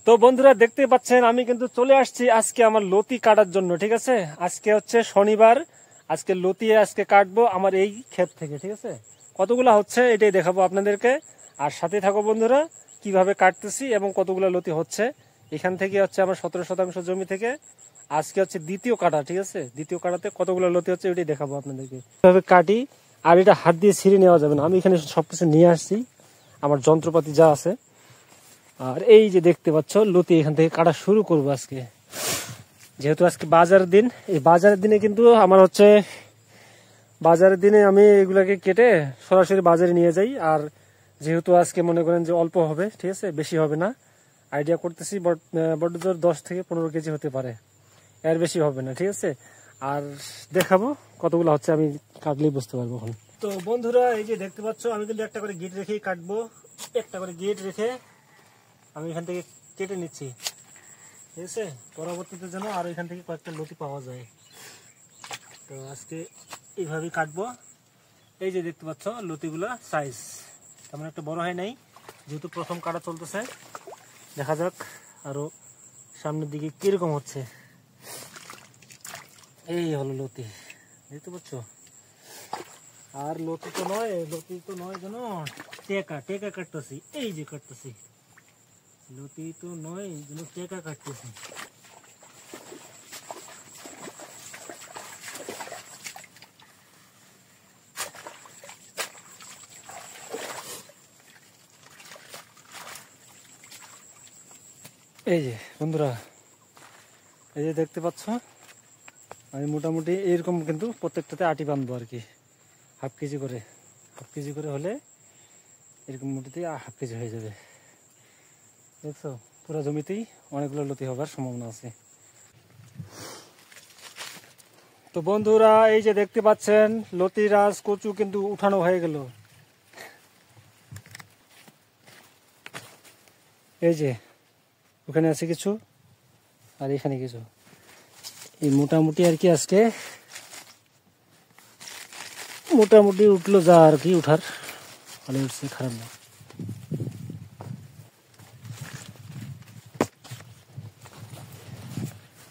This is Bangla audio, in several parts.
তো বন্ধুরা দেখতে পাচ্ছেন আমি কিন্তু চলে আসছি আজকে আমার লতি কাটার জন্য। ঠিক আছে, আজকে হচ্ছে শনিবার, আজকে লতি আজকে কাটবো আমার এই ক্ষেত থেকে। ঠিক আছে, কতগুলা হচ্ছে এটাই দেখাবো আপনাদেরকে, আর সাথে থাকো বন্ধুরা কিভাবে কাটতেছি এবং কতগুলা লতি হচ্ছে। এখান থেকে হচ্ছে আমার 17% জমি থেকে আজকে হচ্ছে দ্বিতীয় কাটা। ঠিক আছে, দ্বিতীয় কাটাতে কতগুলো লতি হচ্ছে ওইটাই দেখাবো আপনাদেরকে কিভাবে কাটি। আর এটা হাত দিয়ে ছিঁড়ে নেওয়া যাবে না, আমি এখানে সবকিছু নিয়ে আসছি, আমার যন্ত্রপাতি যা আছে। আর এই যে দেখতে পাচ্ছ লতি এখান থেকে কাটা শুরু করবো আজকে, যেহেতু আজকে বাজারের দিন। এই বাজারের দিনে কিন্তু আমার হচ্ছে বাজারের দিনে আমি এগুলাকে কেটে সরাসরি বাজারে নিয়ে যাই। আর যেহেতু আজকে মনে করেন যে অল্প হবে, ঠিক আছে, বেশি হবে না, আইডিয়া করতেছি বড় জোর 10 থেকে 15 কেজি হতে পারে, এর বেশি হবে না। ঠিক আছে, আর দেখাবো কতগুলো হচ্ছে, আমি কাটলেই বুঝতে পারবো এখন। তো বন্ধুরা এই যে দেখতে পাচ্ছ আমি কিন্তু একটা করে গেট রেখেই কাটবো, একটা করে গেট রেখে আমি এখান থেকে কেটে নিচ্ছি। ঠিক আছে, পরবর্তীতে যেন আর এখান থেকে কয়েকটা লতি পাওয়া যায়। তো আজকে এইভাবেই কাটবো। এই যে দেখতে পাচ্ছ লতিগুলা সাইজ তেমন একটা বড় হয় নাই, যেহেতু প্রথম কাটা চলতেছে। দেখা যাক আরো সামনের দিকে কিরকম হচ্ছে। এই হলো লতি, দেখতে পাচ্ছ। আর লতি তো নয় যেন টেকা টেকা কাটতেছি, এই যে কাটতেছি। লতি তো নয় যেন টেকা কাটতেছি। এই যে বন্ধুরা এই যে দেখতে পাচ্ছ আমি মোটামুটি এরকম কিন্তু প্রত্যেকটাতে আটি বাঁধবো আর কি, হাফ কেজি করে হলে এরকম মুটিতে হাফ কেজি হয়ে যাবে। দেখছো পুরো জমিতেই অনেকগুলো লতি হবার সম্ভাবনা আছে। তো বন্ধুরা এই যে দেখতে পাচ্ছেন লতি রাজ কচু কিন্তু উঠানো হয়ে গেল। এই যে ওখানে আছে কিছু আর এখানে কিছু, এই মোটামুটি আর কি আজকে মোটামুটি উঠলো যা আর কি উঠার, ভালো উঠছে, খারাপ না।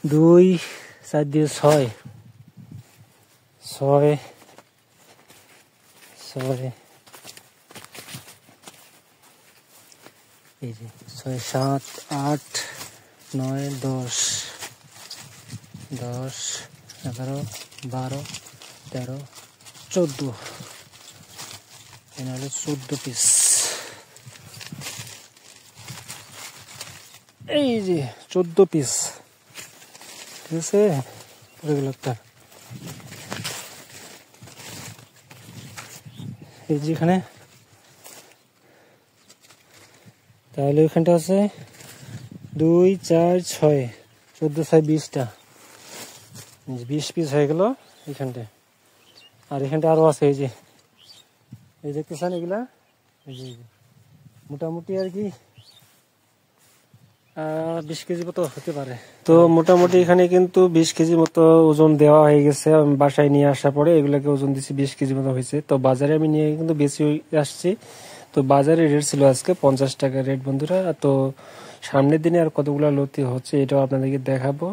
দুই চার দিয়ে ছয় ছয় ছয়, এই যে 6 7 8 9 10 10 11 12 13 14, এখানে 14 পিস। এই যে 14 পিস, ঠিক আছে, পড়ে গেল একটা। এই যে এখানে তাহলে ওইখানটা আছে 2 4 6 14 6 20টা, 20 পিস হয়ে গেল এখানটায়। আর এখানটা আরো আছে, এই যে এই দেখতেছেন এগুলা, এই যে মোটামুটি আর কি 20 কেজি মতো হতে পারে। তো মোটামুটি এখানে কিন্তু 20 কেজি মতো ওজন দেওয়া হয়ে গেছে। আমি বাসায় নিয়ে আসার পরে এগুলাকে ওজন দিচ্ছি, 20 কেজি মতো হয়েছে। তো বাজারে আমি নিয়ে কিন্তু বেশি আসছি। তো বাজারে রেট ছিল আজকে 50 টাকা রেট বন্ধুরা। তো সামনের দিনে আর কতগুলো লতি হচ্ছে এটাও আপনাদেরকে দেখাবো।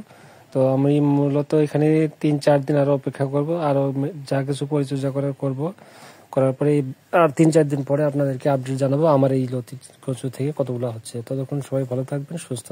তো আমি মূলত এখানে 3-4 দিন আরো অপেক্ষা করব, আরো যা কিছু পরিচর্যা করার পরে আর 3-4 দিন পরে আপনাদেরকে আপডেট জানাবো আমার এই লতি কচু থেকে কতগুলো হচ্ছে। ততক্ষণ সবাই ভালো থাকবেন, সুস্থ।